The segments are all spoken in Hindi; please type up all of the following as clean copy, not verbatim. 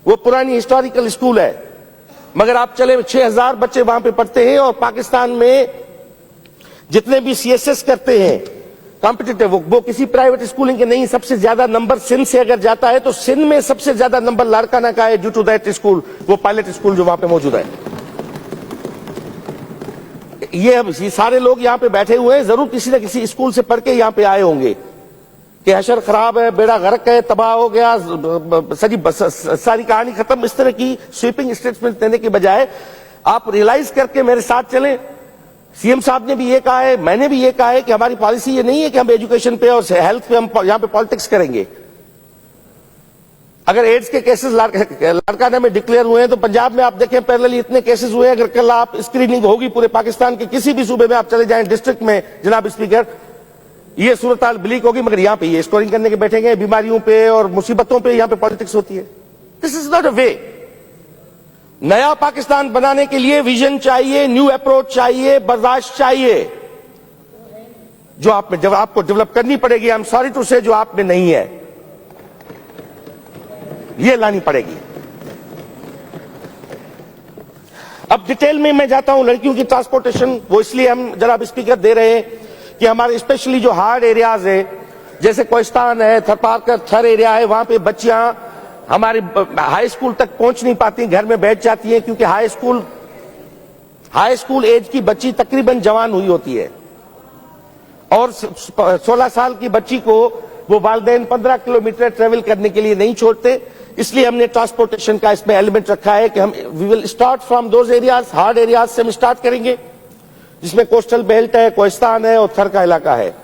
वो पुरानी हिस्टोरिकल स्कूल है, मगर आप चले 6000 बच्चे वहां पे पढ़ते हैं। और पाकिस्तान में जितने भी सीएसएस करते हैं कॉम्पिटिटिव, वो किसी प्राइवेट स्कूलिंग के नहीं। सबसे ज्यादा नंबर सिंध से अगर जाता है तो सिंध में सबसे ज्यादा नंबर लाड़काना का है, ड्यू टू दैट स्कूल, वो पायलट स्कूल जो वहां पे मौजूद है। ये सारे लोग यहाँ पे बैठे हुए हैं, जरूर किसी न किसी स्कूल से पढ़ के यहाँ पे आए होंगे कि हशर खराब है, बेड़ा गर्क है, तबाह हो गया, सारी कहानी खत्म। इस तरह की स्वीपिंग स्टेटमेंट देने के बजाय आप रियलाइज करके मेरे साथ चलें। सीएम साहब ने भी ये कहा है, मैंने भी ये कहा है कि हमारी पॉलिसी ये नहीं है कि हम एजुकेशन पे और हेल्थ पे हम यहाँ पे पॉलिटिक्स करेंगे। अगर एड्स के केसेस लाड़काना में डिक्लेयर हुए हैं तो पंजाब में आप देखें पैरेलली इतने केसेस हुए हैं। अगर कल आप स्क्रीनिंग होगी पूरे पाकिस्तान के किसी भी सूबे में आप चले जाएं, डिस्ट्रिक्ट में, जनाब स्पीकर, ये सूरत हाल ब्लीक होगी, मगर यहाँ पे ये स्कोरिंग करने के बैठेंगे, बीमारियों पे और मुसीबतों पे यहाँ पे पॉलिटिक्स होती है। दिस इज नॉट अ वे। नया पाकिस्तान बनाने के लिए विजन चाहिए, न्यू अप्रोच चाहिए, बर्दाश्त चाहिए, जो आप में जब आपको डेवलप करनी पड़ेगी। आई एम सॉरी टू से, जो आप में नहीं है, ये लानी पड़ेगी। अब डिटेल में मैं जाता हूं। लड़कियों की ट्रांसपोर्टेशन वो इसलिए हम जनाब स्पीकर दे रहे हैं कि हमारे स्पेशली जो हार्ड एरियाज है, जैसे कोहिस्तान है, थरपारकर थर एरिया है, वहां पे बच्चियां हमारे हाई स्कूल तक पहुंच नहीं पाती, घर में बैठ जाती हैं, क्योंकि हाई स्कूल एज की बच्ची तकरीबन जवान हुई होती है और 16 साल की बच्ची को वो वालिदैन 15 किलोमीटर ट्रेवल करने के लिए नहीं छोड़ते। इसलिए हमने ट्रांसपोर्टेशन का इसमें एलिमेंट रखा है कि हम we will start from those areas, hard areas से हम स्टार्ट करेंगे, जिसमें कोस्टल बेल्ट है, कोहिस्तान है और थर का इलाका है।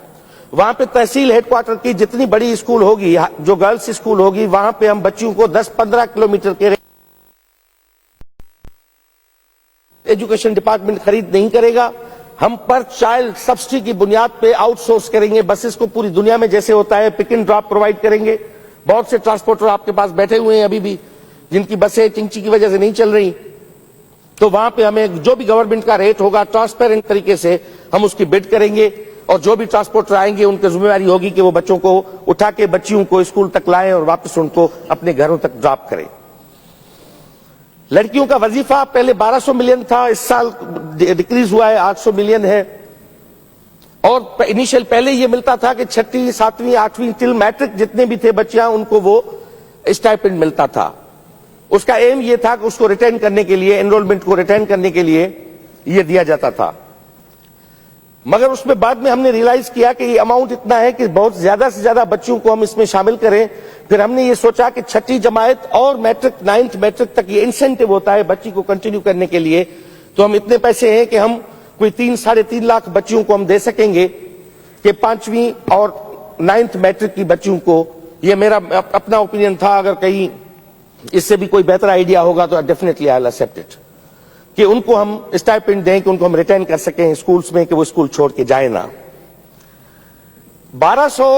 वहां पे तहसील हेडक्वार्टर की जितनी बड़ी स्कूल होगी, जो गर्ल्स स्कूल होगी, वहां पे हम बच्चियों को 10-15 किलोमीटर के एजुकेशन डिपार्टमेंट खरीद नहीं करेगा। हम पर चाइल्ड सब्सिडी की बुनियाद पे आउटसोर्स करेंगे। बसेस को पूरी दुनिया में जैसे होता है पिक एंड ड्रॉप प्रोवाइड करेंगे। बहुत से ट्रांसपोर्टर आपके पास बैठे हुए हैं अभी भी, जिनकी बसें चिंची की वजह से नहीं चल रही। तो वहां पे हमें जो भी गवर्नमेंट का रेट होगा ट्रांसपेरेंट तरीके से हम उसकी बिड करेंगे, और जो भी ट्रांसपोर्टर आएंगे उनकी जिम्मेवारी होगी कि वो बच्चों को उठा के बच्चियों को स्कूल तक लाएं और वापस उनको अपने घरों तक ड्रॉप करें। लड़कियों का वजीफा पहले 1200 मिलियन था, इस साल डिक्रीज हुआ है, 800 मिलियन है। और इनिशियल पहले ये मिलता था कि 6वीं 7वीं 8वीं टिल मैट्रिक जितने भी थे बच्चियां, उनको वो स्टाइपेंड मिलता था। उसका एम ये था कि उसको रिटेन करने के लिए, एनरोलमेंट को रिटेन करने के लिए ये दिया जाता था। मगर उसमें बाद में हमने रियलाइज किया कि ये अमाउंट इतना है कि बहुत ज्यादा से ज्यादा बच्चों को हम इसमें शामिल करें। फिर हमने ये सोचा कि 6ठी जमात और मैट्रिक 9th मैट्रिक तक ये इंसेंटिव होता है बच्ची को कंटिन्यू करने के लिए। तो हम इतने पैसे हैं कि हम कोई 3-3.5 लाख बच्चियों को हम दे सकेंगे कि 5वीं और 9th मैट्रिक की बच्चियों को। ये मेरा अपना ओपिनियन था, अगर कहीं इससे भी कोई बेहतर आइडिया होगा तो definitely I will accept it, कि उनको हम स्टाइपेंड दें, कि उनको हम रिटेन कर सकें स्कूल्स में, कि वो स्कूल छोड़ के जाए ना। 1200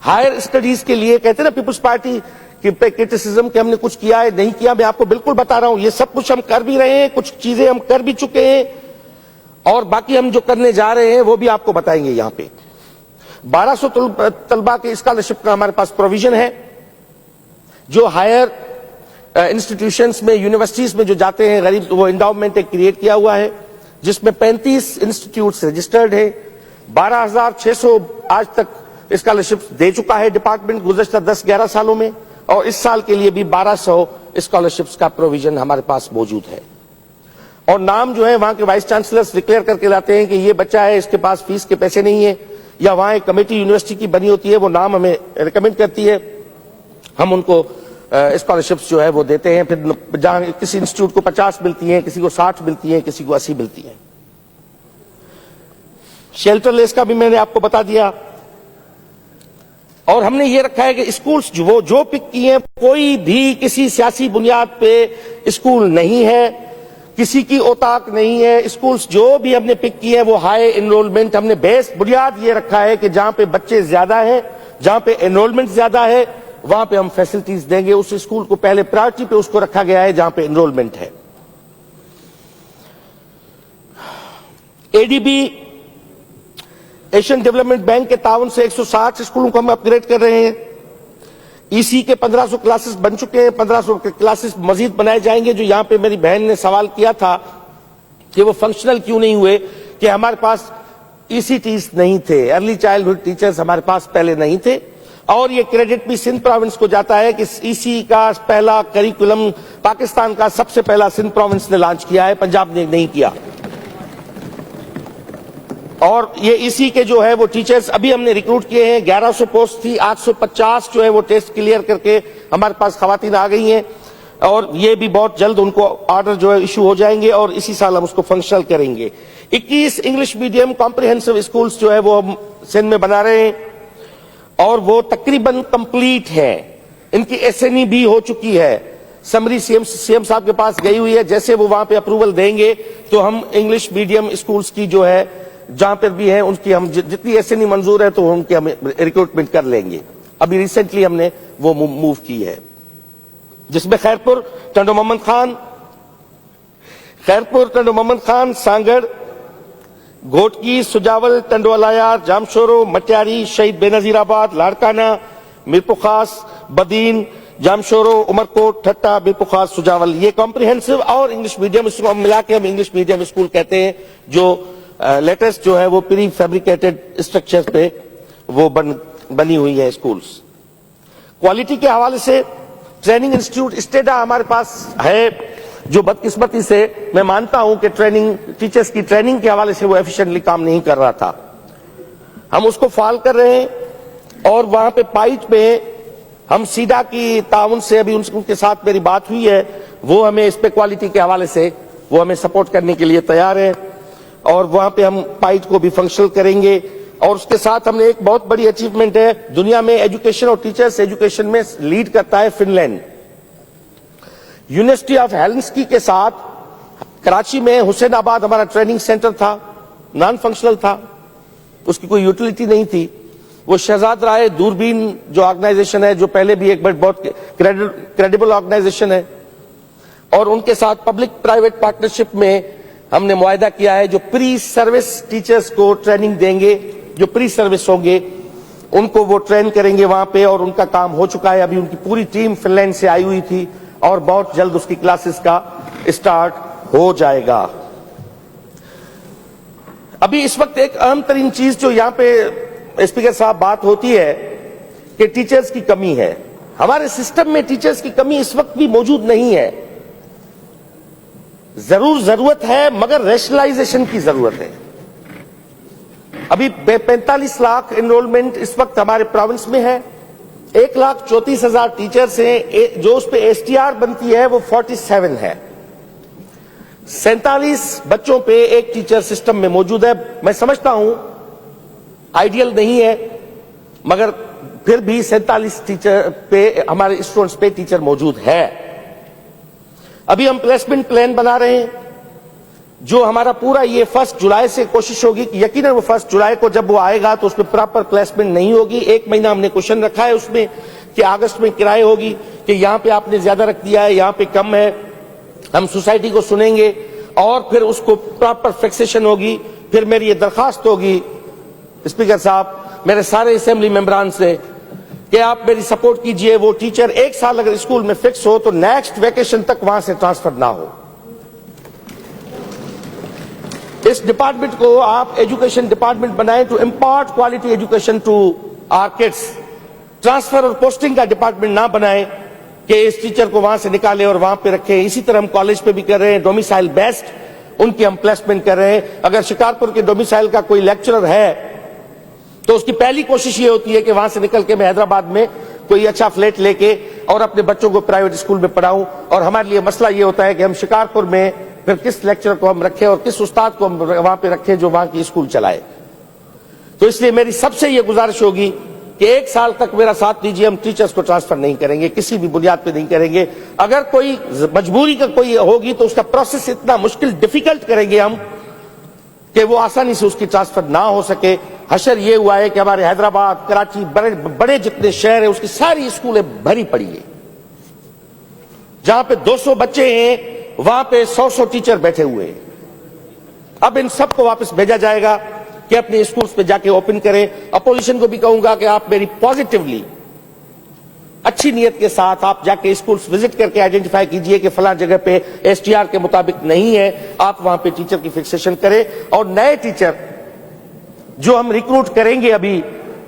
हायर स्टडीज के लिए कहते हैं ना पीपुल्स पार्टी की क्रिटिसिज्म कि हमने कुछ किया है नहीं किया। मैं आपको बिल्कुल बता रहा हूं, ये सब कुछ हम कर भी रहे हैं, कुछ चीजें हम कर भी चुके हैं, और बाकी हम जो करने जा रहे हैं वो भी आपको बताएंगे। यहां पे 1200 तलबा के स्कॉलरशिप का हमारे पास प्रोविजन है, जो हायर इंस्टीट्यूशंस में, यूनिवर्सिटीज में जो जाते हैं गरीब, वो एंडाउमेंट एक क्रिएट किया हुआ है, जिसमें 35 इंस्टीट्यूट्स रजिस्टर्ड है। 12,600 आज तक स्कॉलरशिप दे चुका है डिपार्टमेंट गुज़श्ता 10-11 सालों में, और इस साल के लिए भी 1200 स्कॉलरशिप्स का प्रोविजन हमारे पास मौजूद है। और नाम जो है वहां के वाइस चांसलर्स डिक्लेयर करके लाते हैं कि ये बच्चा है, इसके पास फीस के पैसे नहीं है, या वहां एक कमेटी यूनिवर्सिटी की बनी होती है, वो नाम हमें रिकमेंड करती है, हम उनको स्कॉलरशिप्स जो है वो देते हैं। फिर जहां किसी इंस्टीट्यूट को 50 मिलती हैं, किसी को 60 मिलती हैं, किसी को 80 मिलती हैं। शेल्टरलेस का भी मैंने आपको बता दिया। और हमने ये रखा है कि स्कूल्स जो पिक किए हैं, कोई भी किसी सियासी बुनियाद पे स्कूल नहीं है, किसी की औताक नहीं है। स्कूल्स जो भी हमने पिक किए हैं वो हाई एनरोलमेंट, हमने बेस बुनियाद ये रखा है कि जहां पे बच्चे ज्यादा है, जहां पे एनरोलमेंट ज्यादा है, वहां पे हम फैसिलिटीज देंगे। उस स्कूल को पहले प्रायोरिटी पे उसको रखा गया है जहां पे एनरोलमेंट है। एडीबी एशियन डेवलपमेंट बैंक के ताउन से 160 स्कूलों को हम अपग्रेड कर रहे हैं। ईसी के 1500 क्लासेस बन चुके हैं, 1500 क्लासेस मजीद बनाए जाएंगे। जो यहां पे मेरी बहन ने सवाल किया था कि वो फंक्शनल क्यों नहीं हुए, कि हमारे पास ईसीटीज नहीं थे, अर्ली चाइल्डहुड टीचर्स हमारे पास पहले नहीं थे। और ये क्रेडिट भी सिंध प्रोविंस को जाता है कि ईसी का पहला करिकुलम पाकिस्तान का सबसे पहला सिंध प्रोविंस ने लॉन्च किया है, पंजाब ने नहीं किया। और ये इसी के जो है वो टीचर्स अभी हमने रिक्रूट किए हैं, 1100 पोस्ट थी, 850 जो है वो टेस्ट क्लियर करके हमारे पास खवातीन आ गई हैं। और ये भी बहुत जल्द उनको ऑर्डर जो है इशू हो जाएंगे और इसी साल हम उसको फंक्शनल करेंगे। 21 इंग्लिश मीडियम कॉम्प्रिहेंसिव स्कूल्स जो है वो हम सिंध में बना रहे हैं और वो तकरीबन कंप्लीट है। इनकी एसएनई भी हो चुकी है, समरी सीएम साहब के पास गई हुई है। जैसे वो वहां पे अप्रूवल देंगे तो हम इंग्लिश मीडियम स्कूल्स की जो है जहां पर भी है उनकी हम जितनी एसएनई मंजूर है तो उनकी हम रिक्रूटमेंट कर लेंगे। अभी रिसेंटली हमने वो मूव की है, जिसमें खैरपुर टंडो मोहम्मद खान, सांगड़, घोटकी, सुजावल, टंडोलायार, जामशोरो, मटियारी, शहीद बेनजीराबाद, लाड़काना, मीरपुर खास, बदीन, जामशोरो, उमरकोट, ठट्टा, मीरपुर खास, सुजावल, ये कॉम्प्रिहेंसिव और इंग्लिश मीडियम स्कूल मिला के हम इंग्लिश मीडियम स्कूल कहते हैं। जो लेटेस्ट जो है वो प्री फैब्रिकेटेड स्ट्रक्चर पे वो बनी हुई है स्कूल्स। क्वालिटी के हवाले से ट्रेनिंग इंस्टीट्यूट स्टेडा हमारे पास है, जो बदकिस्मती से मैं मानता हूं कि टीचर्स की ट्रेनिंग के हवाले से वो एफिशिएंटली काम नहीं कर रहा था। हम उसको फाल कर रहे हैं और वहां पे पाइट में हम सीडा की ताउन से अभी उनके साथ मेरी बात हुई है, वो हमें इस पे क्वालिटी के हवाले से वो हमें सपोर्ट करने के लिए तैयार है और वहां पे हम पाइट को भी फंक्शनल करेंगे। और उसके साथ हमने एक बहुत बड़ी अचीवमेंट है, दुनिया में एजुकेशन और टीचर्स एजुकेशन में लीड करता है फिनलैंड। यूनिवर्सिटी ऑफ हेल्सिंकी के साथ कराची में हुसैनाबाद हमारा ट्रेनिंग सेंटर था, नॉन फंक्शनल था, उसकी कोई यूटिलिटी नहीं थी। वो शहजाद राय दूरबीन जो ऑर्गेनाइजेशन है, जो पहले भी एक बहुत क्रेडिबल ऑर्गेनाइजेशन है, और उनके साथ पब्लिक प्राइवेट पार्टनरशिप में हमने मुआहदा किया है। जो प्री सर्विस टीचर्स को ट्रेनिंग देंगे, जो प्री सर्विस होंगे उनको वो ट्रेन करेंगे वहां पे, और उनका काम हो चुका है। अभी उनकी पूरी टीम फिनलैंड से आई हुई थी और बहुत जल्द उसकी क्लासेस का स्टार्ट हो जाएगा। अभी इस वक्त एक अहम तरीन चीज जो यहां पे स्पीकर साहब बात होती है कि टीचर्स की कमी है। हमारे सिस्टम में टीचर्स की कमी इस वक्त भी मौजूद नहीं है। जरूरत है, मगर रैशनलाइजेशन की जरूरत है। अभी 45 लाख एनरोलमेंट इस वक्त हमारे प्रोविंस में है, 1,34,000 टीचर्स हैं, जो उस पे एसटीआर बनती है वो 47 है। 47 बच्चों पे एक टीचर सिस्टम में मौजूद है। मैं समझता हूं आइडियल नहीं है, मगर फिर भी 47 टीचर पे हमारे स्टूडेंट्स पे टीचर मौजूद है। अभी हम प्लेसमेंट प्लान बना रहे हैं, जो हमारा पूरा ये 1 जुलाई से कोशिश होगी कि यकीनन वो 1 जुलाई को जब वो आएगा तो उसमें प्रॉपर प्लेसमेंट नहीं होगी। 1 महीना हमने क्वेश्चन रखा है उसमें कि अगस्त में किराए होगी कि यहां पे आपने ज्यादा रख दिया है, यहां पे कम है। हम सोसाइटी को सुनेंगे और फिर उसको प्रॉपर फिक्सेशन होगी। फिर मेरी ये दरखास्त होगी स्पीकर साहब, मेरे सारे असेंबली मेंबरान से, कि आप मेरी सपोर्ट कीजिए। वो टीचर 1 साल अगर स्कूल में फिक्स हो तो नेक्स्ट वेकेशन तक वहां से ट्रांसफर ना हो। इस डिपार्टमेंट को आप एजुकेशन डिपार्टमेंट बनाएं to impart quality education to our kids. Transfer और पोस्टिंग का डिपार्टमेंट ना बनाएं कि इस टीचर को वहां से निकाले और वहां पे रखें। इसी तरह हम कॉलेज पे भी कर रहे हैं, डोमिसाइल बेस्ड उनकी हम प्लेसमेंट कर रहे हैं। अगर शिकारपुर के डोमिसाइल का कोई लेक्चरर है तो उसकी पहली कोशिश ये होती है कि वहां से निकल के मैं हैदराबाद में कोई अच्छा फ्लैट लेके और अपने बच्चों को प्राइवेट स्कूल में पढ़ाऊं। और हमारे लिए मसला ये होता है कि हम शिकारपुर में फिर किस लेक्चरर को हम रखें और किस उस्ताद को हम वहां पे रखें जो वहां की स्कूल चलाए। तो इसलिए मेरी सबसे ये गुजारिश होगी कि 1 साल तक मेरा साथ दीजिए। हम टीचर्स को ट्रांसफर नहीं करेंगे, किसी भी बुनियाद पे नहीं करेंगे। अगर कोई मजबूरी का कोई होगी तो उसका प्रोसेस इतना मुश्किल डिफिकल्ट करेंगे हम कि वो आसानी से उसकी ट्रांसफर ना हो सके। हशर ये हुआ है कि हमारे हैदराबाद, कराची, बड़े जितने शहर है उसकी सारी स्कूलें भरी पड़ी है। जहां पे 200 बच्चे हैं वहां पे 100 टीचर बैठे हुए हैं। अब इन सबको वापस भेजा जाएगा कि अपने स्कूल्स पे जाके ओपन करें। अपोजिशन को भी कहूंगा कि आप मेरी पॉजिटिवली अच्छी नीयत के साथ आप जाके स्कूल्स विजिट करके आइडेंटिफाई कीजिए कि फला जगह पे एसटीआर के मुताबिक नहीं है, आप वहां पे टीचर की फिक्सेशन करें। और नए टीचर जो हम रिक्रूट करेंगे अभी,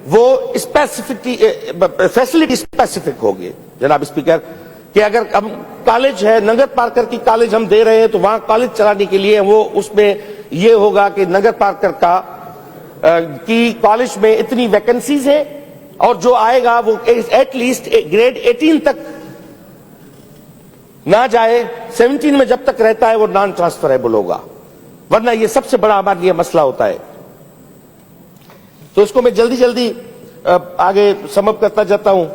वो फैसिलिटी स्पेसिफिक होगी जनाब स्पीकर, कि अगर हम कॉलेज है, नगर पार्कर की कॉलेज हम दे रहे हैं, तो वहां कॉलेज चलाने के लिए वो उसमें ये होगा कि नगर पार्कर की कॉलेज में इतनी वैकेंसीज है और जो आएगा वो एटलीस्ट ग्रेड 18 तक ना जाए, 17 में जब तक रहता है वो नॉन ट्रांसफरेबल होगा, वरना ये सबसे बड़ा हमारे लिए मसला होता है। तो इसको मैं जल्दी जल्दी आगे समअप करता जाता हूं।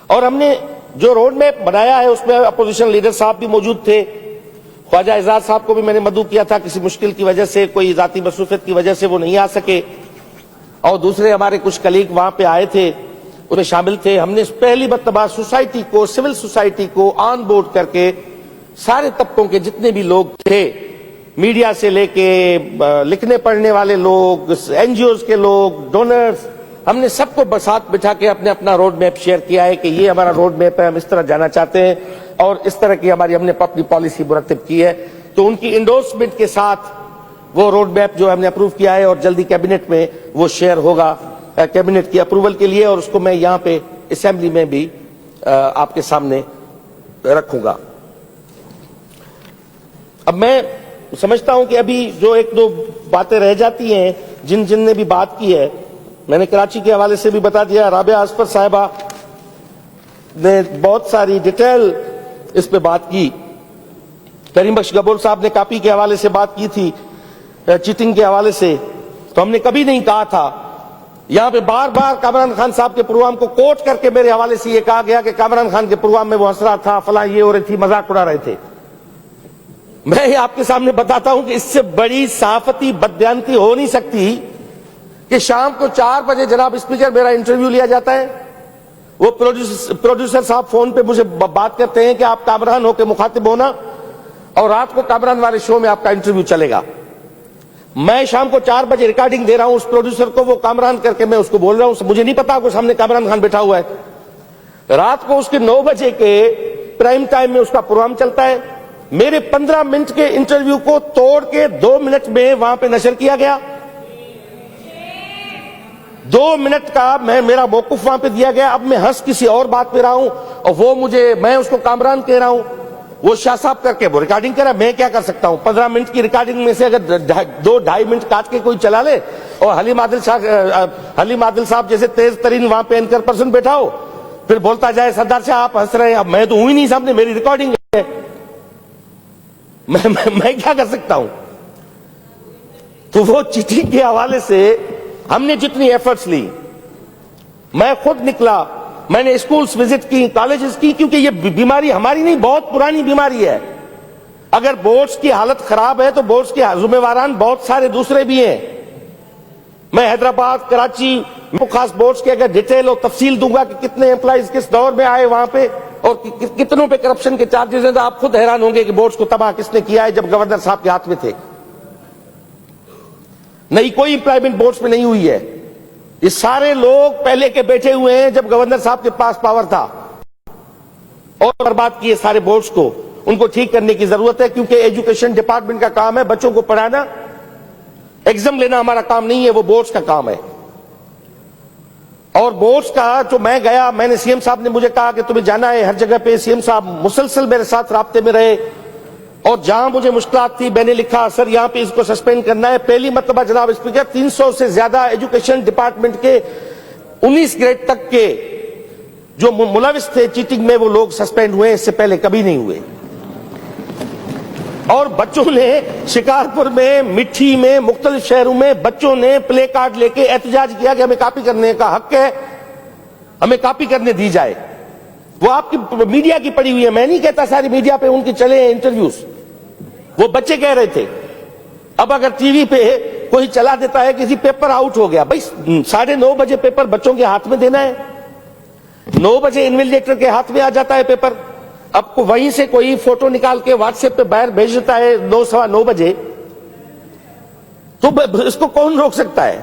और हमने जो रोड मैप बनाया है उसमें अपोजिशन लीडर साहब भी मौजूद थे, ख्वाजा एजाज साहब को भी मैंने मदऊ किया था, किसी मुश्किल की वजह से, कोई जाती मसरूफियत की वजह से वो नहीं आ सके, और दूसरे हमारे कुछ कलीग वहां पे आए थे, उन्हें शामिल थे। हमने पहली मर्तबा सोसाइटी को, सिविल सोसाइटी को ऑन बोर्ड करके सारे तबकों के जितने भी लोग थे, मीडिया से लेके लिखने पढ़ने वाले लोग, एनजीओज के लोग, डोनर्स, हमने सबको साथ बिठा के अपने अपना रोड मैप शेयर किया है कि ये हमारा रोड मैप है, हम इस तरह जाना चाहते हैं और इस तरह की हमारी हमने अपनी पॉलिसी मुरतब की है। तो उनकी इंडोर्समेंट के साथ वो रोड मैप जो हमने अप्रूव किया है और जल्दी कैबिनेट में वो शेयर होगा कैबिनेट की अप्रूवल के लिए, और उसको मैं यहां पे असेंबली में भी आपके सामने रखूंगा। अब मैं समझता हूं कि अभी जो एक दो बातें रह जाती हैं, जिन ने भी बात की है, मैंने कराची के हवाले से भी बता दिया, राबिया असफर साहिबा ने बहुत सारी डिटेल इस पे बात की, करीम बख्श गबोर साहब ने कापी के हवाले से बात की थी, चीटिंग के हवाले से। तो हमने कभी नहीं कहा था, यहां पे बार बार कामरान खान साहब के प्रोग्राम को कोट करके मेरे हवाले से यह कहा गया कि कामरान खान के प्रोग्राम में वो हंस रहा था, फला ये हो रही थी, मजाक उड़ा रहे थे। मैं ये आपके सामने बताता हूं कि इससे बड़ी सहाफती बदबयानती हो नहीं सकती कि शाम को 4 बजे जनाब स्पीकर मेरा इंटरव्यू लिया जाता है, वो प्रोड्यूसर साहब फोन पे मुझे बात करते हैं कि आप कामरान होकर मुखातिब होना, और रात को कामरान वाले शो में आपका इंटरव्यू चलेगा। मैं शाम को 4 बजे रिकॉर्डिंग दे रहा हूं उस प्रोड्यूसर को, वो कामरान करके मैं उसको बोल रहा हूं, मुझे नहीं पता कि सामने कामरान खान बैठा हुआ है। रात को उसके 9 बजे के प्राइम टाइम में उसका प्रोग्राम चलता है, मेरे 15 मिनट के इंटरव्यू को तोड़ के 2 मिनट में वहां पे नशर किया गया। 2 मिनट का मेरा मौकूफ वहां पे दिया गया। अब मैं हंस किसी और बात पे रहा हूं और मैं उसको कामरान कह रहा हूं, वो शाह साहब करके वो रिकॉर्डिंग करा, मैं क्या कर सकता हूं। 15 मिनट की रिकॉर्डिंग में से अगर 2-2.5 मिनट काट के कोई चला ले, और हलीम आदिल साहब जैसे तेज तरीन वहां पे एंकर पर्सन बैठा हो, फिर बोलता जाए सरदार शाह आप हंस रहे हैं, अब मैं तो हूं ही नहीं सामने, मेरी रिकॉर्डिंग है, मैं क्या कर सकता हूं। तो वो चीटिंग के हवाले से हमने जितनी एफर्ट्स ली, मैं खुद निकला, मैंने स्कूल्स विजिट की, कॉलेजेस की, क्योंकि ये बीमारी हमारी नहीं, बहुत पुरानी बीमारी है। अगर बोर्ड्स की हालत खराब है तो बोर्ड्स के जिम्मेवारान बहुत सारे दूसरे भी हैं। मैं हैदराबाद, कराची, खास बोर्ड्स के अगर डिटेल और तफसील दूंगा कि कितने एम्प्लॉइज किस दौर में आए वहां पे और कितनों पे करप्शन के चार्जेस हैं, तो आप खुद हैरान होंगे कि बोर्ड्स को तबाह किसने किया है जब गवर्नर साहब के हाथ में थे। नहीं, कोई इंप्लॉयमेंट बोर्ड्स में नहीं हुई है। ये सारे लोग पहले के बैठे हुए हैं जब गवर्नर साहब के पास पावर था, और बर्बाद किए सारे बोर्ड्स को। उनको ठीक करने की जरूरत है, क्योंकि एजुकेशन डिपार्टमेंट का काम है बच्चों को पढ़ाना, एग्जाम लेना हमारा काम नहीं है, वो बोर्ड्स का काम है। और बोर्ड्स का जो मैं गया, मैंने सीएम साहब ने मुझे कहा कि तुम्हें जाना है हर जगह पे, सीएम साहब मुसलसल मेरे साथ राब्ते में रहे, और जहां मुझे मुश्किलात थी मैंने लिखा सर यहां पे इसको सस्पेंड करना है। पहली मर्तबा जनाब स्पीकर 300 से ज्यादा एजुकेशन डिपार्टमेंट के 19 ग्रेड तक के जो मुलविस थे चीटिंग में, वो लोग सस्पेंड हुए, इससे पहले कभी नहीं हुए। और बच्चों ने शिकारपुर में, मिट्टी में, मुख्तलिफ शहरों में बच्चों ने प्ले कार्ड लेके एहतजाज किया कि हमें कॉपी करने का हक है, हमें कॉपी करने दी जाए। वो आपकी मीडिया की पड़ी हुई है, मैं नहीं कहता सारी मीडिया पे उनकी चले हैं इंटरव्यूज, वो बच्चे कह रहे थे। अब अगर टीवी पे कोई चला देता है किसी पेपर आउट हो गया, भाई 9:30 बजे पेपर बच्चों के हाथ में देना है, 9 बजे इन्विजिलेटर के हाथ में आ जाता है पेपर। अब वहीं से कोई फोटो निकाल के व्हाट्सएप पे बाहर भेज देता है 9, 9:15 बजे, तो इसको कौन रोक सकता है।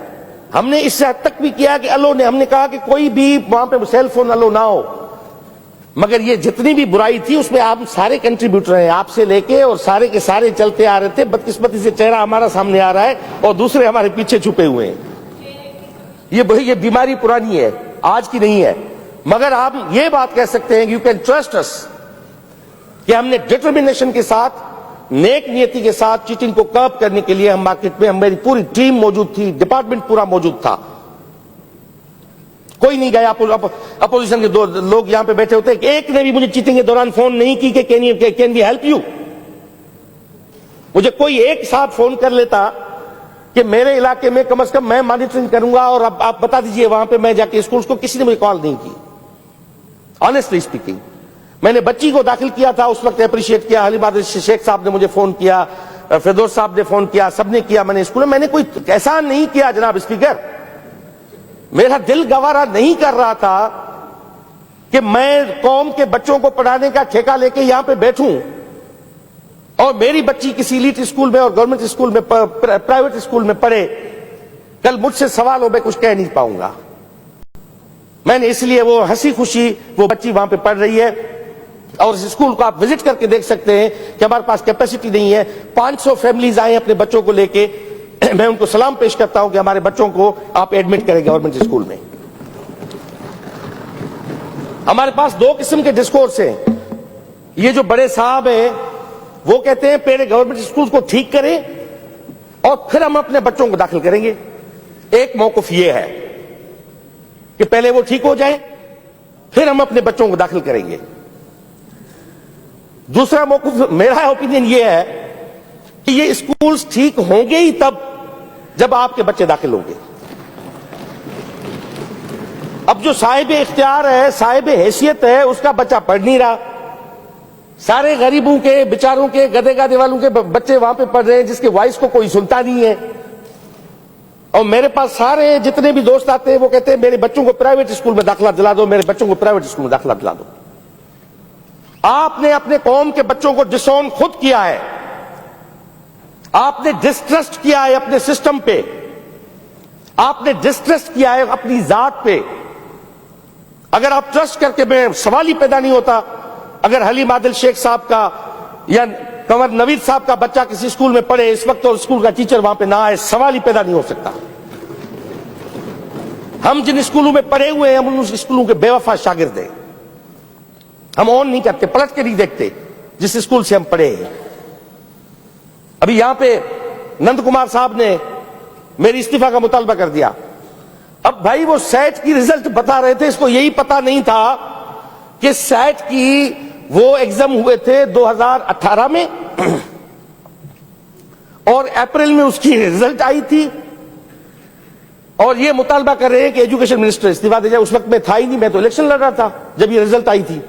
हमने इस हद तक भी किया कि अलो ने हमने कहा कि कोई भी वहां पे सेल फोन अलो ना हो, मगर ये जितनी भी बुराई थी उसमें आप सारे कंट्रीब्यूटर हैं, आपसे लेके और सारे के सारे चलते आ रहे थे। बदकिस्मती से चेहरा हमारा सामने आ रहा है और दूसरे हमारे पीछे छुपे हुए हैं। ये बीमारी पुरानी है, आज की नहीं है। मगर आप ये बात कह सकते हैं, यू कैन ट्रस्ट अस, कि हमने डिटर्मिनेशन के साथ, नेक नियति के साथ चीटिंग को कर्ब करने के लिए हम मार्केट में, हमारी पूरी टीम मौजूद थी, डिपार्टमेंट पूरा मौजूद था। कोई नहीं गया, अपोजिशन के दो लोग यहां पे बैठे होते, एक ने भी मुझे चीटिंग के दौरान फोन नहीं की कि कैन वी हेल्प यू। मुझे कोई एक साथ फोन कर लेता कि मेरे इलाके में कम से कम मैं मॉनिटरिंग करूंगा और अब आप बता दीजिए वहां पे मैं जाके स्कूल्स को, किसी ने मुझे कॉल नहीं की। ऑनेस्टली स्पीकिंग, मैंने बच्ची को दाखिल किया था, उस वक्त अप्रिशिएट किया, हलीम आदिल शेख साहब ने मुझे फोन किया, फिरदौस साहब ने फोन किया, सबने किया। मैंने स्कूल में मैंने कोई एहसान नहीं किया जनाब स्पीकर। मेरा दिल गवारा नहीं कर रहा था कि मैं कौम के बच्चों को पढ़ाने का ठेका लेके यहां पे बैठूं और मेरी बच्ची किसी एलीट स्कूल में और गवर्नमेंट स्कूल में, प्राइवेट स्कूल में पढ़े, कल मुझसे सवाल हो मैं कुछ कह नहीं पाऊंगा। मैंने इसलिए वो हंसी खुशी वो बच्ची वहां पे पढ़ रही है और इस स्कूल को आप विजिट करके देख सकते हैं कि हमारे पास कैपेसिटी नहीं है। 500 फैमिलीज आए अपने बच्चों को लेके, मैं उनको सलाम पेश करता हूं कि हमारे बच्चों को आप एडमिट करें गवर्नमेंट स्कूल में। हमारे पास दो किस्म के डिस्कोर्स हैं। ये जो बड़े साहब हैं वो कहते हैं पहले गवर्नमेंट स्कूल को ठीक करें और फिर हम अपने बच्चों को दाखिल करेंगे। एक मौकफ ये है कि पहले वो ठीक हो जाए फिर हम अपने बच्चों को दाखिल करेंगे। दूसरा मौकफ, मेरा ओपिनियन ये है कि ये स्कूल्स ठीक होंगे ही तब जब आपके बच्चे दाखिल होंगे। अब जो साहिब इख्तियार है, साहिब हैसियत है, उसका बच्चा पढ़ नहीं रहा। सारे गरीबों के, बेचारों के, गधे गादे वालों के बच्चे वहां पे पढ़ रहे हैं जिसके वॉइस को कोई सुनता नहीं है। और मेरे पास सारे जितने भी दोस्त आते हैं वो कहते हैं मेरे बच्चों को प्राइवेट स्कूल में दाखिला दिला दो, मेरे बच्चों को प्राइवेट स्कूल में दाखिला दिला दो। आपने अपने कौम के बच्चों को डिसऑन खुद किया है, आपने डिस्ट्रस्ट किया है अपने सिस्टम पे, आपने डिस्ट्रस्ट किया है अपनी जात पे। अगर आप ट्रस्ट करके, मैं सवाल ही पैदा नहीं होता अगर हलीम आदिल शेख साहब का या कंवर नवीद साहब का बच्चा किसी स्कूल में पढ़े इस वक्त और स्कूल का टीचर वहां पे ना आए, सवाल ही पैदा नहीं हो सकता। हम जिन स्कूलों में पढ़े हुए हैं हम उन स्कूलों के बेवफा शागिर्द हैं। हम ऑन नहीं करते, पलट के नहीं देखते जिस स्कूल से हम पढ़े हैं। अभी यहां पे नंद कुमार साहब ने मेरी इस्तीफा का मुतालबा कर दिया। अब भाई वो सैट की रिजल्ट बता रहे थे, इसको यही पता नहीं था कि सैट की वो एग्जाम हुए थे 2018 में और अप्रैल में उसकी रिजल्ट आई थी और ये मुतालबा कर रहे हैं कि एजुकेशन मिनिस्टर इस्तीफा दे जाए। उस वक्त मैं था ही नहीं, मैं तो इलेक्शन लड़ रहा था जब ये रिजल्ट आई थी।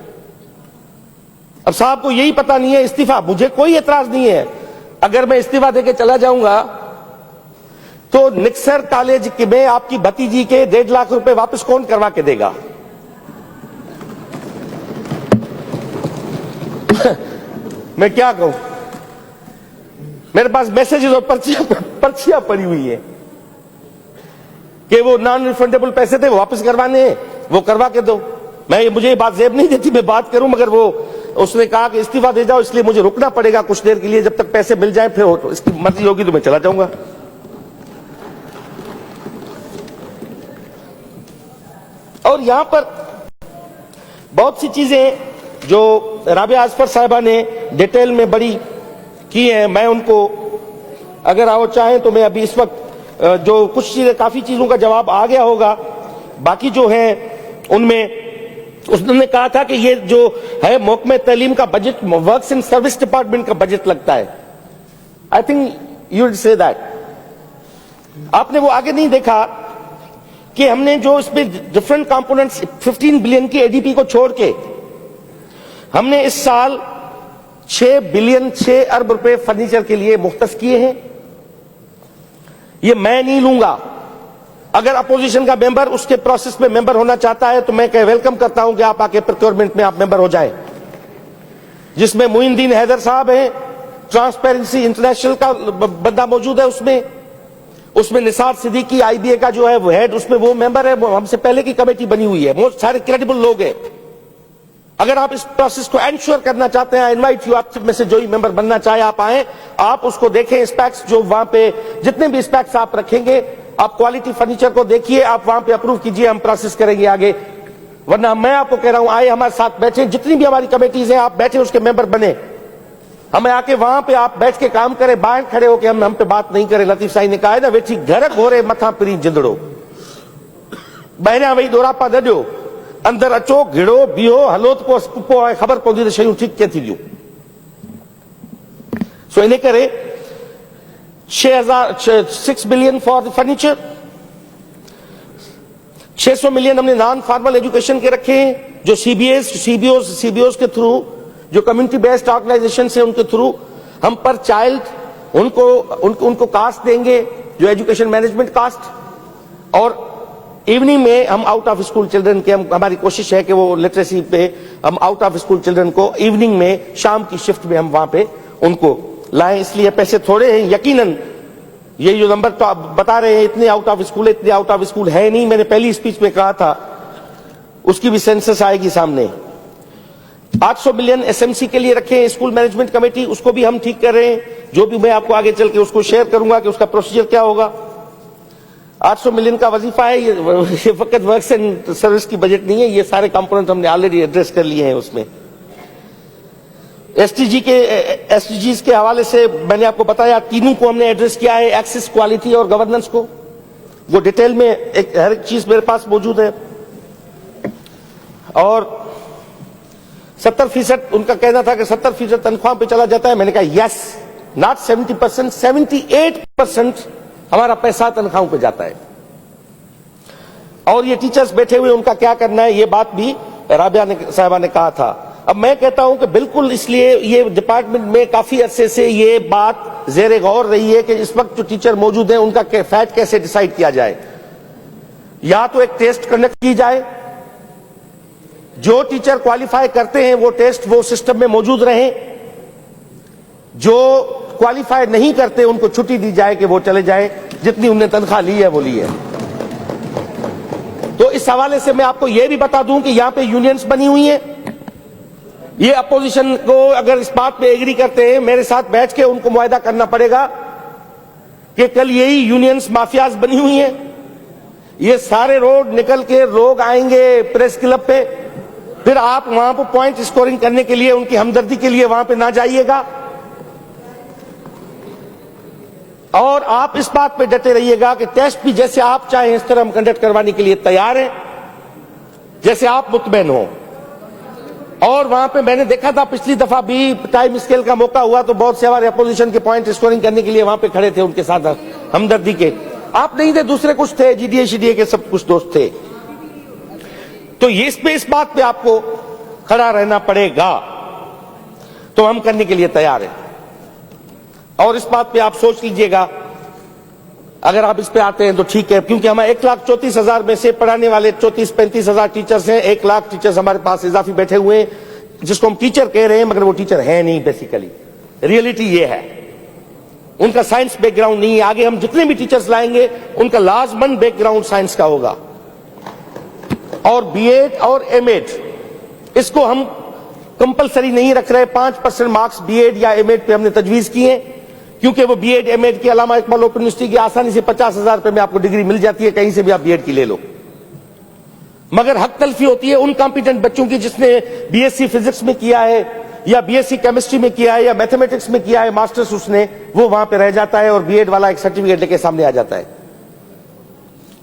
अब साहब को यही पता नहीं है इस्तीफा, मुझे कोई एतराज नहीं है अगर मैं इस्तीफा देके चला जाऊंगा तो निक्सर कॉलेज में आपकी भतीजी के 1.5 लाख रुपए वापस कौन करवा के देगा? मैं क्या कहूं, मेरे पास मैसेजेस और पर्चियां पड़ी हुई है कि वो नॉन रिफंडेबल पैसे थे वो वापस करवाने हैं, वो करवा के दो। मुझे ये बात जेब नहीं देती मैं बात करूं, मगर वो उसने कहा कि इस्तीफा दे जाओ, इसलिए मुझे रुकना पड़ेगा कुछ देर के लिए, जब तक पैसे मिल जाए फिर तो इसकी मर्जी होगी तो मैं चला जाऊंगा। और यहां पर बहुत सी चीजें जो राबिया आसफर साहिबा ने डिटेल में बड़ी की हैं, मैं उनको अगर आओ चाहें तो मैं अभी इस वक्त जो कुछ चीजें, काफी चीजों का जवाब आ गया होगा, बाकी जो है उनमें उसने कहा था कि ये जो है महकमे तालीम का budget works in service department का बजट लगता है। I think you will say that. आपने वो आगे नहीं देखा कि हमने जो इसमें डिफरेंट कंपोनेंट्स 15 बिलियन की एडीपी को छोड़ के हमने इस साल 6 अरब रुपए फर्नीचर के लिए मुख्तस किए हैं। ये मैं नहीं लूंगा, अगर अपोजिशन का मेंबर उसके प्रोसेस में मेंबर होना चाहता है तो मैं वेलकम करता हूं कि आप आके प्रोक्योरमेंट में आप मेंबर हो जाएं, जिसमें मुइनुद्दीन हैदर साहब हैं, ट्रांसपेरेंसी इंटरनेशनल का बंदा मौजूद है उसमें, उसमें निसार सिद्दीकी आईबीए का जो है वो हेड, उसमें वो मेंबर है, वो हमसे पहले की कमेटी बनी हुई है, बहुत सारे क्रेडिबल लोग हैं। अगर आप इस प्रोसेस को एंश्योर करना चाहते हैं, इनवाइट यू, आप में से जो ही मेंबर बनना चाहे आप आए, आप उसको देखें, स्पेक्स जो वहां पे जितने भी स्पेक्स आप रखेंगे, आप क्वालिटी फर्नीचर को देखिए, आप वहां पे अप्रूव कीजिए, हम प्रोसेस करेंगे आगे। वरना मैं आपको कह रहा हूं, आए हमारे साथ बैठे, जितनी भी हमारी कमेटीज हैं, आप बैठे उसके मेंबर बने, हमें आके वहां पे आप बैठ के काम करें, बाहर खड़े होकर हम पे बात नहीं करें। लतीफ साईं ने कहा है ना, वेठी घर घोरे मथा पिरी जिंदड़ो, ॿाहिरियां वही दोरापा दॾियो, अंदर अचो, घिड़ो, बीहो, हलो त पोइ ख़बर पवंदी त शयूं ठीक कीअं थींदियूं। सो इन करे 6 billion for the furniture, 600 million हमने नॉन फॉर्मल एजुकेशन के रखे हैं, जो सीबीओ के थ्रू, जो कम्युनिटी बेस्ड ऑर्गेनाइजेशन है उनके थ्रू हम पर चाइल्ड उनको कास्ट देंगे, जो एजुकेशन मैनेजमेंट कास्ट। और इवनिंग में हम आउट ऑफ स्कूल चिल्ड्रन के, हमारी कोशिश है कि वो लिटरेसी पे हम आउट ऑफ स्कूल चिल्ड्रन को इवनिंग में, शाम की शिफ्ट में हम वहां पे उनको लाएं। इसलिए पैसे थोड़े हैं, यकीनन ये जो नंबर तो आप बता रहे हैं, इतने आउट ऑफ स्कूल, इतने आउट ऑफ स्कूल है नहीं। मैंने पहली स्पीच में कहा था, उसकी भी सेंसस आएगी सामने। 800 मिलियन एसएमसी के लिए रखे हैं, स्कूल मैनेजमेंट कमेटी, उसको भी हम ठीक कर रहे हैं, जो भी मैं आपको आगे चल के उसको शेयर करूंगा कि उसका प्रोसीजर क्या होगा। 800 मिलियन का वजीफा है, ये फकत वर्क्स एंड सर्विस की बजट नहीं है, ये सारे कंपोनेंट हमने ऑलरेडी एड्रेस कर लिए हैं। उसमें एसडीजीज के हवाले से मैंने आपको बताया, तीनों को हमने एड्रेस किया है, एक्सेस, क्वालिटी और गवर्नेंस को, वो डिटेल में हर एक चीज मेरे पास मौजूद है। और 70% उनका कहना था कि 70% तनख्वाह पे चला जाता है, मैंने कहा यस, नॉट 70%, 78% हमारा पैसा तनख्वाहों पे जाता है। और ये टीचर्स बैठे हुए, उनका क्या करना है, ये बात भी राबिया साहबा ने कहा था। अब मैं कहता हूं कि बिल्कुल, इसलिए ये डिपार्टमेंट में काफी अरसे से ये बात जेरे गौर रही है कि इस वक्त जो टीचर मौजूद है उनका फैट कैसे डिसाइड किया जाए। या तो एक टेस्ट कंडक्ट की जाए, जो टीचर क्वालिफाई करते हैं वो टेस्ट वो सिस्टम में मौजूद रहे, जो क्वालिफाई नहीं करते उनको छुट्टी दी जाए कि वो चले जाए, जितनी उन्हें तनख्वाह ली है वो ली है। तो इस हवाले से मैं आपको यह भी बता दूं कि यहां पे यूनियंस बनी हुई है। ये अपोजिशन को अगर इस बात पे एग्री करते हैं, मेरे साथ बैठ के उनको मुआहदा करना पड़ेगा कि कल यही यूनियंस माफियाज बनी हुई है, ये सारे रोड निकल के लोग आएंगे प्रेस क्लब पे, फिर आप वहां पर पॉइंट स्कोरिंग करने के लिए, उनकी हमदर्दी के लिए वहां पे ना जाइएगा। और आप इस बात पे डटे रहिएगा कि टेस्ट भी जैसे आप चाहें इस तरह हम कंडक्ट करवाने के लिए तैयार हैं, जैसे आप मुतमईन हो। और वहां पे मैंने देखा था, पिछली दफा भी टाइम स्केल का मौका हुआ तो बहुत से हमारे अपोजिशन के पॉइंट स्कोरिंग करने के लिए वहां पे खड़े थे, उनके साथ हमदर्दी के। आप नहीं थे, दूसरे कुछ थे, जीडीए के सब कुछ दोस्त थे। तो ये इस बात पे आपको खड़ा रहना पड़ेगा, तो हम करने के लिए तैयार हैं। और इस बात पे आप सोच लीजिएगा, अगर आप इस पे आते हैं तो ठीक है, क्योंकि हमारे 1,34,000 में से पढ़ाने वाले 34-35,000 टीचर्स हैं। 1 लाख टीचर्स हमारे पास इजाफी बैठे हुए हैं, जिसको हम टीचर कह रहे हैं, मगर वो टीचर है नहीं। बेसिकली रियलिटी ये है, उनका साइंस बैकग्राउंड नहीं है। आगे हम जितने भी टीचर्स लाएंगे उनका लाजमन बैकग्राउंड साइंस का होगा। और बीएड और एमएड, इसको हम कंपलसरी नहीं रख रहे। 5% मार्क्स बीएड या एमएड पे हमने तजवीज किए, क्योंकि वो बीएड एमएड की अलामा इकबाल ओपन यूनिवर्सिटी की आसानी से 50,000 रुपए में आपको डिग्री मिल जाती है, कहीं से भी आप बीएड की ले लो। मगर हक तलफी होती है उन कॉम्पिटेंट बच्चों की जिसने बीएससी फिजिक्स में किया है, या बीएससी केमिस्ट्री में किया है, या मैथमेटिक्स में किया है मास्टर्स, उसने वो वहां पे रह जाता है और बीएड वाला एक सर्टिफिकेट लेके सामने आ जाता है।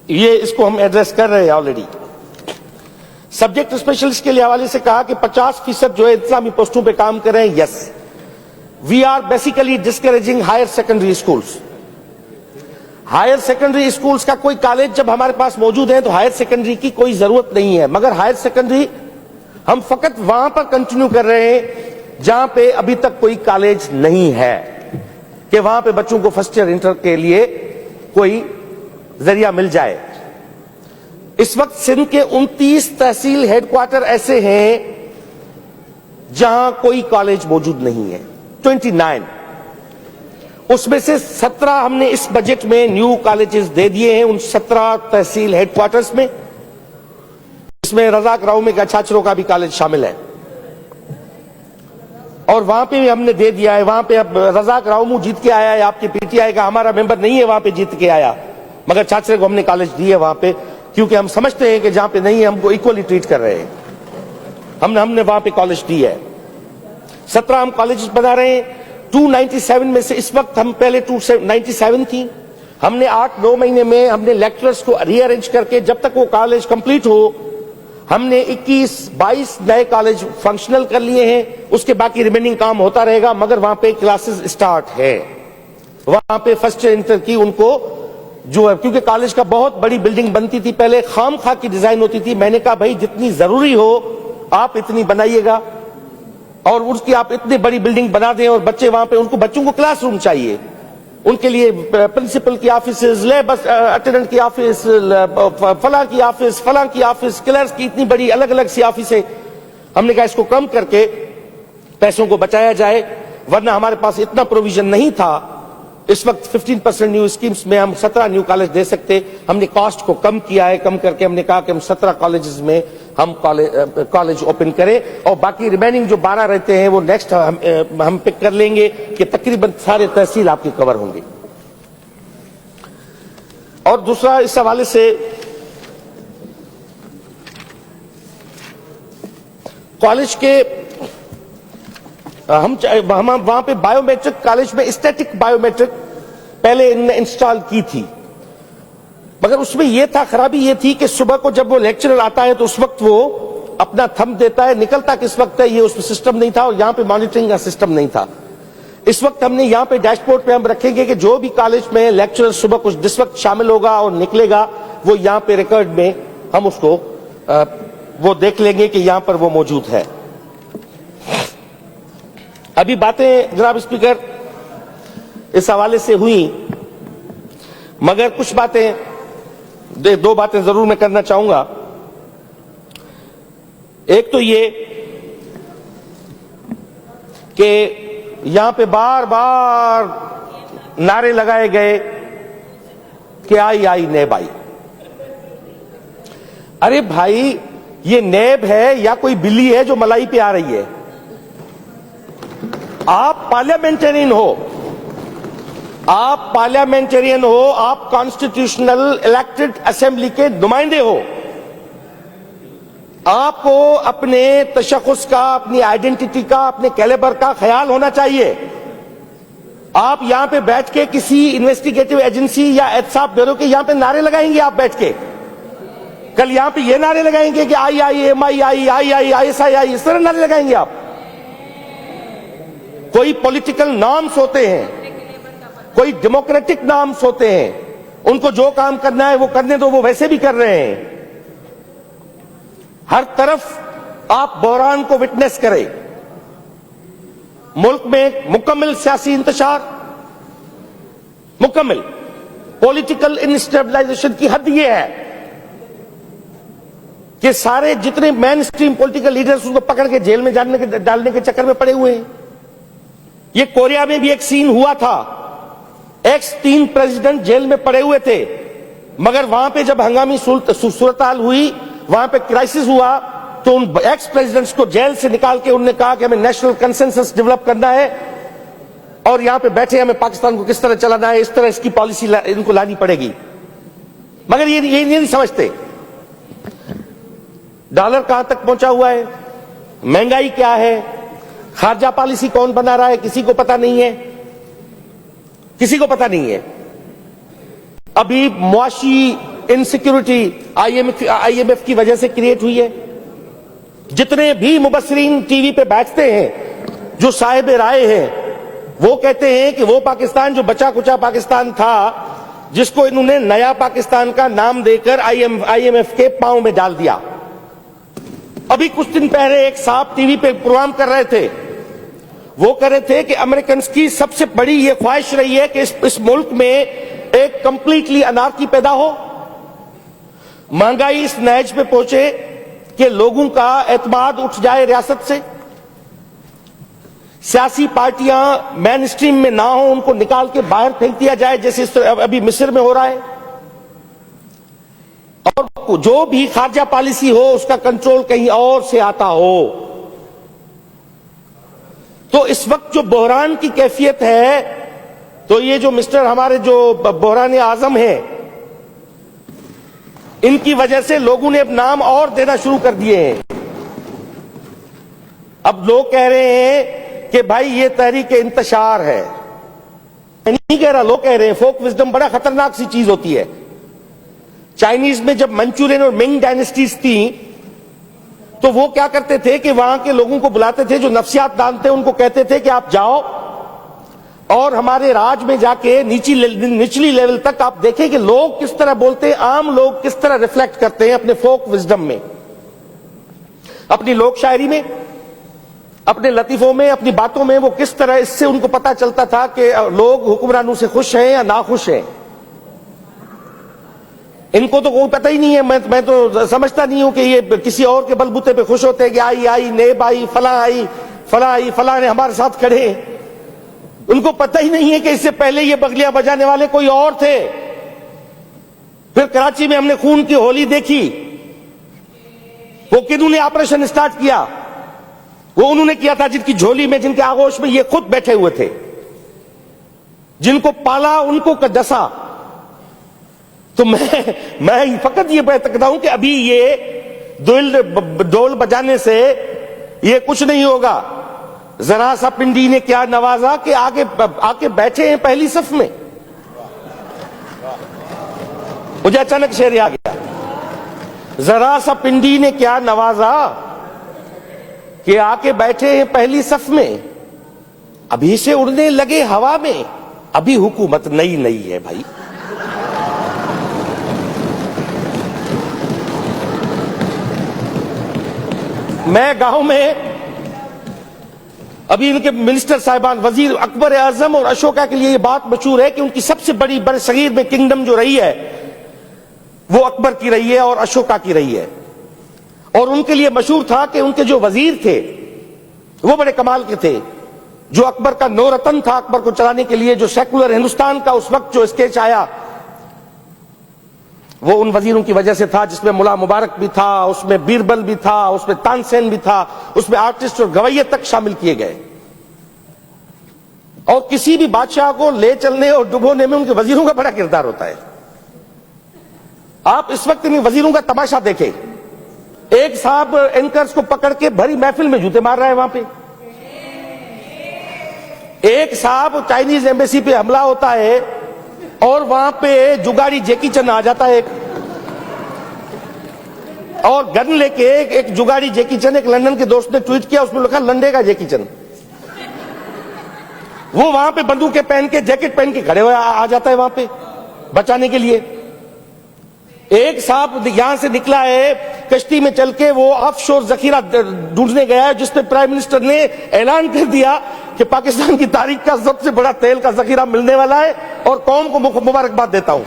ये इसको हम एड्रेस कर रहे हैं ऑलरेडी। सब्जेक्ट स्पेशलिस्ट के लिए हवाले से कहा कि 50% जो है इंतजामी पोस्टों पे काम कर रहे हैं। Yes, we are basically discouraging higher secondary schools. Higher secondary schools का कोई कॉलेज जब हमारे पास मौजूद है तो हायर सेकेंडरी की कोई जरूरत नहीं है, मगर हायर सेकेंडरी हम फकत वहां पर कंटिन्यू कर रहे हैं जहां पे अभी तक कोई कॉलेज नहीं है, कि वहां पे बच्चों को फर्स्ट ईयर इंटर के लिए कोई जरिया मिल जाए। इस वक्त सिंध के 29 तहसील हेडक्वार्टर ऐसे हैं जहां कोई कॉलेज मौजूद नहीं है, 29। उसमें से 17 हमने इस बजट में न्यू कॉलेजेस दे दिए हैं उन 17 तहसील हेडक्वार्टर्स में। इसमें रजाक राव में छात्रों का भी कॉलेज शामिल है और वहां पे भी हमने दे दिया है। वहां पे अब रजाक राव जीत के आया है, आपके पीटीआई का हमारा मेंबर नहीं है, वहां पे जीत के आया, मगर छात्रों को हमने कॉलेज दिए वहां पे, क्योंकि हम समझते हैं कि जहां पे नहीं है हमको इक्वली ट्रीट कर रहे हैं। हमने वहां पे कॉलेज दी है। 17 हम कॉलेज बना रहे हैं। 297 में से इस वक्त हम पहले 297 थी, हमने 8-9 महीने में हमने लेक्चरर्स को रीअरेंज करके जब तक वो कॉलेज कंप्लीट हो हमने 21-22 नए कॉलेज फंक्शनल कर लिए हैं। उसके बाकी रिमेनिंग काम होता रहेगा, मगर वहां पे क्लासेस स्टार्ट है। वहां पे फर्स्ट इंटर की उनको जो है, क्योंकि कॉलेज का बहुत बड़ी बिल्डिंग बनती थी पहले, खामखा की डिजाइन होती थी। मैंने कहा भाई जितनी जरूरी हो आप इतनी बनाइएगा और उसकी आप इतनी बड़ी बिल्डिंग बना दें और बच्चे वहां पे, उनको बच्चों को क्लासरूम चाहिए, उनके लिए प्रिंसिपल की ऑफिस, लैब अटेंडेंट की ऑफिस, फलां की ऑफिस, फलां की ऑफिस, क्लर्क्स की इतनी बड़ी अलग अलग सी ऑफिसें। हमने कहा इसको कम करके पैसों को बचाया जाए, वरना हमारे पास इतना प्रोविजन नहीं था। इस वक्त 15% न्यू स्कीम्स में हम 17 न्यू कॉलेज दे सकते। हमने कॉस्ट को कम किया है, कम करके हमने कहा कि हम 17 कॉलेजेस में हम कॉलेज ओपन करें और बाकी रिमेनिंग जो 12 रहते हैं वो नेक्स्ट हम पिक कर लेंगे कि तकरीबन सारे तहसील आपके कवर होंगे। और दूसरा इस हवाले से कॉलेज के हम वहां पे बायोमेट्रिक, कॉलेज में स्टैटिक बायोमेट्रिक पहले इनने इंस्टॉल की थी, मगर उसमें यह था, खराबी यह थी कि सुबह को जब वो लेक्चरर आता है तो उस वक्त वो अपना थंब देता है, निकलता किस वक्त है ये उसमें सिस्टम नहीं था और यहां पे मॉनिटरिंग का सिस्टम नहीं था। इस वक्त हमने यहां पे डैशबोर्ड पे हम रखेंगे कि जो भी कॉलेज में लेक्चरर सुबह कुछ जिस वक्त शामिल होगा और निकलेगा वो यहां पे रिकॉर्ड में हम उसको वो देख लेंगे कि यहां पर वो मौजूद है। अभी बातें जनाब स्पीकर इस हवाले से हुई, मगर कुछ बातें, दो बातें जरूर मैं करना चाहूंगा। एक तो ये कि यहां पे बार बार नारे लगाए गए कि आई नेब आई। अरे भाई ये नेब है या कोई बिल्ली है जो मलाई पे आ रही है? आप पार्लियामेंटेरियन हो, आप पार्लियामेंटेरियन हो, आप कॉन्स्टिट्यूशनल इलेक्टेड असेंबली के नुमाइंदे हो। आपको अपने तशख़्ख़ुस का, अपनी आइडेंटिटी का, अपने कैलिबर का ख्याल होना चाहिए। आप यहां पे बैठ के किसी इन्वेस्टिगेटिव एजेंसी या एहतसाब ब्यूरो के यहां पे नारे लगाएंगे, आप बैठ के कल यहां पे ये नारे लगाएंगे कि IIMI ISI, इस तरह नारे लगाएंगे आप। कोई पॉलिटिकल नॉर्म्स होते हैं, कोई डेमोक्रेटिक नॉर्म्स होते हैं, उनको जो काम करना है वो करने दो, वो वैसे भी कर रहे हैं। हर तरफ आप बहरान को विटनेस करें। मुल्क में मुकम्मल सियासी इंतशार, मुकम्मल पॉलिटिकल इनस्टेबलाइजेशन की हद यह है कि सारे जितने मेन स्ट्रीम पॉलिटिकल लीडर्स उनको पकड़ के जेल में डालने के चक्कर में पड़े हुए हैं। ये कोरिया में भी एक सीन हुआ था, X3 प्रेसिडेंट जेल में पड़े हुए थे, मगर वहां पे जब हंगामी सूरत-हाल हुई, वहां पे क्राइसिस हुआ, तो उन एक्स प्रेसिडेंट्स को जेल से निकाल के उन्होंने कहा कि हमें नेशनल कंसेंसस डेवलप करना है और यहां पे बैठे हमें पाकिस्तान को किस तरह चलाना है, इस तरह इसकी पॉलिसी इनको लानी पड़ेगी। मगर ये नहीं समझते डॉलर कहां तक पहुंचा हुआ है, महंगाई क्या है, खारजा पॉलिसी कौन बना रहा है, किसी को पता नहीं है, किसी को पता नहीं है। अभी मुआशी इनसिक्योरिटी IMF की वजह से क्रिएट हुई है। जितने भी मुबस्सिरीन टीवी पे बैठते हैं, जो साहिब राय हैं, वो कहते हैं कि वो पाकिस्तान जो बचा कुचा पाकिस्तान था, जिसको इन्होंने नया पाकिस्तान का नाम देकर IMF के पांव में डाल दिया। अभी कुछ दिन पहले एक साहब टीवी पे प्रोग्राम कर रहे थे, वो कह रहे थे कि अमेरिकन की सबसे बड़ी ये ख्वाहिश रही है कि इस मुल्क में एक कंप्लीटली अनार्की पैदा हो, महंगाई इस नहज पे पहुंचे कि लोगों का एतमाद उठ जाए रियासत से। सियासी पार्टियां मेन स्ट्रीम में ना हो, उनको निकाल के बाहर फेंक दिया जाए, जैसे इस तरह अभी मिस्र में हो रहा है। और जो भी खारजा पॉलिसी हो उसका कंट्रोल कहीं और से आता हो। तो इस वक्त जो बहरान की कैफियत है, तो ये जो मिस्टर हमारे जो बहरान आजम है, इनकी वजह से लोगों ने अब नाम और देना शुरू कर दिए हैं। अब लोग कह रहे हैं कि भाई ये तहरीक इंतशार है। मैं नहीं कह रहा, लोग कह रहे हैं। फोक विजडम बड़ा खतरनाक सी चीज होती है। चाइनीज में जब मंचूरियन और मिंग डायनेस्टीज थी, तो वो क्या करते थे कि वहां के लोगों को बुलाते थे जो नफ्सियात जानते, उनको कहते थे कि आप जाओ और हमारे राज में जाके निचली लेवल तक आप देखें कि लोग किस तरह बोलते हैं, आम लोग किस तरह रिफ्लेक्ट करते हैं अपने फोक विजडम में, अपनी लोक शायरी में, अपने लतीफों में, अपनी बातों में। वो किस तरह, इससे उनको पता चलता था कि लोग हुक्मरानों से खुश हैं या नाखुश हैं। इनको तो कोई पता ही नहीं है। मैं तो समझता नहीं हूं कि ये किसी और के बलबूते पे खुश होते हैं कि आई नेब आई, फला ने हमारे साथ खड़े। उनको पता ही नहीं है कि इससे पहले ये बगलियां बजाने वाले कोई और थे। फिर कराची में हमने खून की होली देखी। वो किन्होंने ऑपरेशन स्टार्ट किया? वो उन्होंने किया था जिनकी झोली में, जिनके आगोश में ये खुद बैठे हुए थे, जिनको पाला उनको डसा। तो मैं फकत ये कहता हूं कि अभी ये ढोल बजाने से ये कुछ नहीं होगा। जरा सा पिंडी ने क्या नवाजा कि आके बैठे हैं पहली सफ में। मुझे अचानक शेर आ गया, जरा सा पिंडी ने क्या नवाजा कि आके बैठे हैं पहली सफ में, अभी से उड़ने लगे हवा में। अभी हुकूमत नई नई है भाई। मैं गांव में अभी इनके मिनिस्टर साहिबान, वजीर अकबर आजम और अशोका के लिए ये बात मशहूर है कि उनकी सबसे बड़ी बरसगीर में किंगडम जो रही है वो अकबर की रही है और अशोका की रही है। और उनके लिए मशहूर था कि उनके जो वजीर थे वो बड़े कमाल के थे। जो अकबर का नौरतन था, अकबर को चलाने के लिए जो सेकुलर हिंदुस्तान का उस वक्त जो स्केच आया, वो उन वजीरों की वजह से था, जिसमें मुला मुबारक भी था, उसमें बीरबल भी था, उसमें तानसेन भी था, उसमें आर्टिस्ट और गवैये तक शामिल किए गए। और किसी भी बादशाह को ले चलने और डुबोने में उनके वजीरों का बड़ा किरदार होता है। आप इस वक्त इन वजीरों का तमाशा देखें। एक साहब एंकर्स को पकड़ के भरी महफिल में जूते मार रहा है वहां पे। एक साहब चाइनीज एम्बेसी पे हमला होता है और वहां पे जुगाड़ी जैकी चन आ जाता है और गन लेके एक जुगाड़ी जैकी चन, एक लंदन के दोस्त ने ट्वीट किया, उसमें लिखा लंडेगा जैकी चन। वो वहां पे बंदूकें पहन के, जैकेट पहन के खड़े हुए आ जाता है वहां पे बचाने के लिए। एक साहब यहां से निकला है कश्ती में चल के, वो ऑफशोर जखीरा ढूंढने गया है, जिसपे प्राइम मिनिस्टर ने ऐलान कर दिया कि पाकिस्तान की तारीख का सबसे बड़ा तेल का जखीरा मिलने वाला है और कौम को मुबारकबाद देता हूं।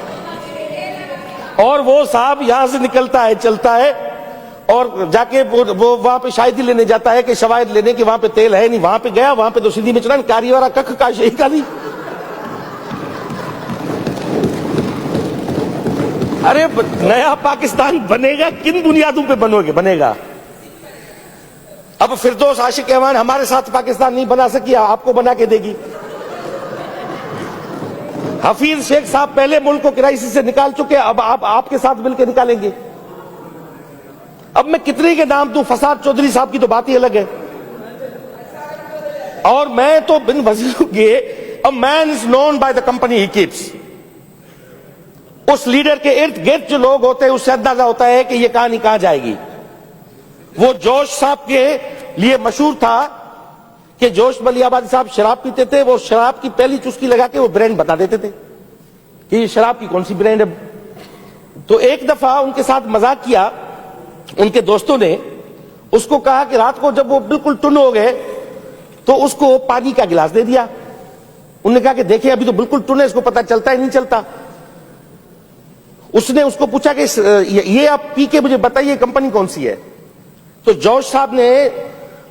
और वो साहब यहां से निकलता है, चलता है और जाके वो वहां पे शायदी लेने जाता है कि शवायद लेने की, वहां पे तेल है नहीं। वहां पे गया, वहां पे तो सीधी में चला कारीवारा कख का शही का नहीं। अरे नया पाकिस्तान बनेगा किन बुनियादों पे बनेगा? अब फिरदौस आशिक रहमान हमारे साथ पाकिस्तान नहीं बना सकी, आपको बना के देगी। हफीज शेख साहब पहले मुल्क को क्राइसिस से निकाल चुके, अब आप आपके साथ मिलकर निकालेंगे। अब मैं कितने के नाम दूं? फसाद चौधरी साहब की तो बात ही अलग है। और मैं तो बिन वजीरों के, a man is known by the company he keeps. उस लीडर के इर्द गिर्द जो लोग होते हैं उससे अंदाजा होता है कि ये कहानी कहां जाएगी। वो जोश साहब के लिए मशहूर था कि जोश मलियाबादी साहब शराब पीते थे, वो शराब की पहली चुस्की लगा के वो ब्रांड बता देते थे कि ये शराब की कौन सी ब्रांड है। तो एक दफा उनके साथ मजाक किया उनके दोस्तों ने, उसको कहा कि रात को जब वो बिल्कुल टुन हो गए तो उसको पानी का गिलास दे दिया। उन्होंने कहा कि देखिए अभी तो बिल्कुल टुन है, इसको पता चलता ही नहीं चलता। उसने उसको पूछा कि ये आप पी के मुझे बताइए कंपनी कौन सी है। तो जॉर्ज साहब ने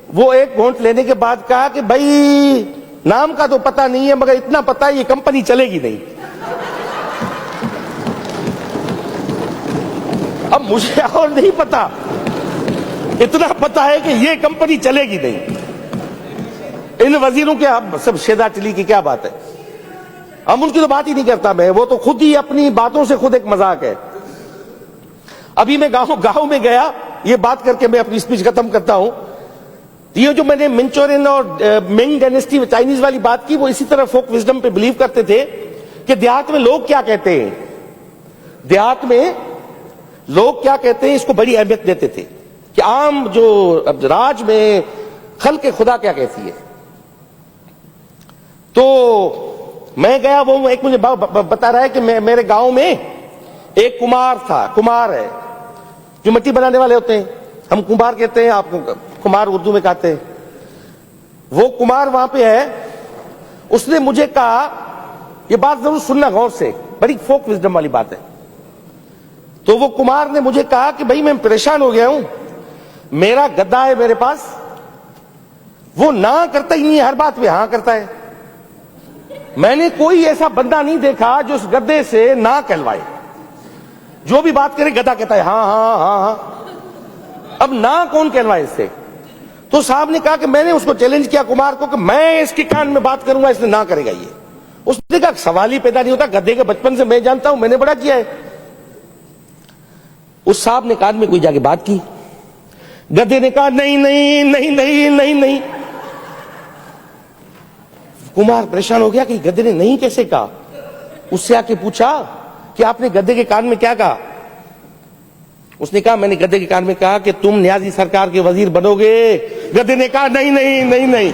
वो एक वोट लेने के बाद कहा कि भाई नाम का तो पता नहीं है मगर इतना पता है ये कंपनी चलेगी नहीं। अब मुझे और नहीं पता, इतना पता है कि ये कंपनी चलेगी नहीं। इन वजीरों के अब सब शेदा टिली की क्या बात है, अब उनकी तो बात ही नहीं करता मैं, वो तो खुद ही अपनी बातों से खुद एक मजाक है। अभी मैं गांव में गया, ये बात करके मैं अपनी स्पीच खत्म करता हूं। ये जो मैंने मिंचोरिन और मिंग डायनेस्टी चाइनीज वाली बात की, वो इसी तरह फोक विजडम पे बिलीव करते थे कि देहात में लोग क्या कहते हैं, देहात में लोग क्या कहते हैं इसको बड़ी अहमियत देते थे कि आम जो राज में खल के खुदा क्या कहती है। तो मैं गया, वो एक मुझे बता रहा है कि मेरे गांव में एक कुमार था, कुमार है जो मिट्टी बनाने वाले होते हैं, हम कुम्हार कहते हैं, आप कुमार उर्दू में कहते हैं। वो कुमार वहां पे है, उसने मुझे कहा, ये बात जरूर सुनना गौर से, बड़ी फोक विजडम वाली बात है। तो वो कुमार ने मुझे कहा कि भाई मैं परेशान हो गया हूं, मेरा गद्दा है मेरे पास, वो ना करता ही नहीं, हर बात पे हां करता है। मैंने कोई ऐसा बंदा नहीं देखा जो उस गद्दे से ना कहलवाए, जो भी बात करे गद्दा कहता है हाँ हाँ हाँ हाँ। अब ना कौन कहलवाए इससे? तो साहब ने कहा कि मैंने उसको चैलेंज किया कुमार को कि मैं इसके कान में बात करूंगा, इसने ना करेगा ये। उसने कहा सवाल ही पैदा नहीं होता, गद्दे के बचपन से मैं जानता हूं, मैंने बड़ा किया है। उस साहब ने कान में कोई जाके बात की, गद्दे ने कहा नहीं नहीं नहीं नहीं नहीं नहीं। कुमार परेशान हो गया कि गद्दे ने नहीं कैसे कहा। उससे आके पूछा कि आपने गद्दे के कान में क्या कहा? उसने कहा मैंने गद्दे के कान में कहा कि तुम न्याजी सरकार के वजीर बनोगे। गद्दे ने कहा नहीं नहीं नहीं नहीं।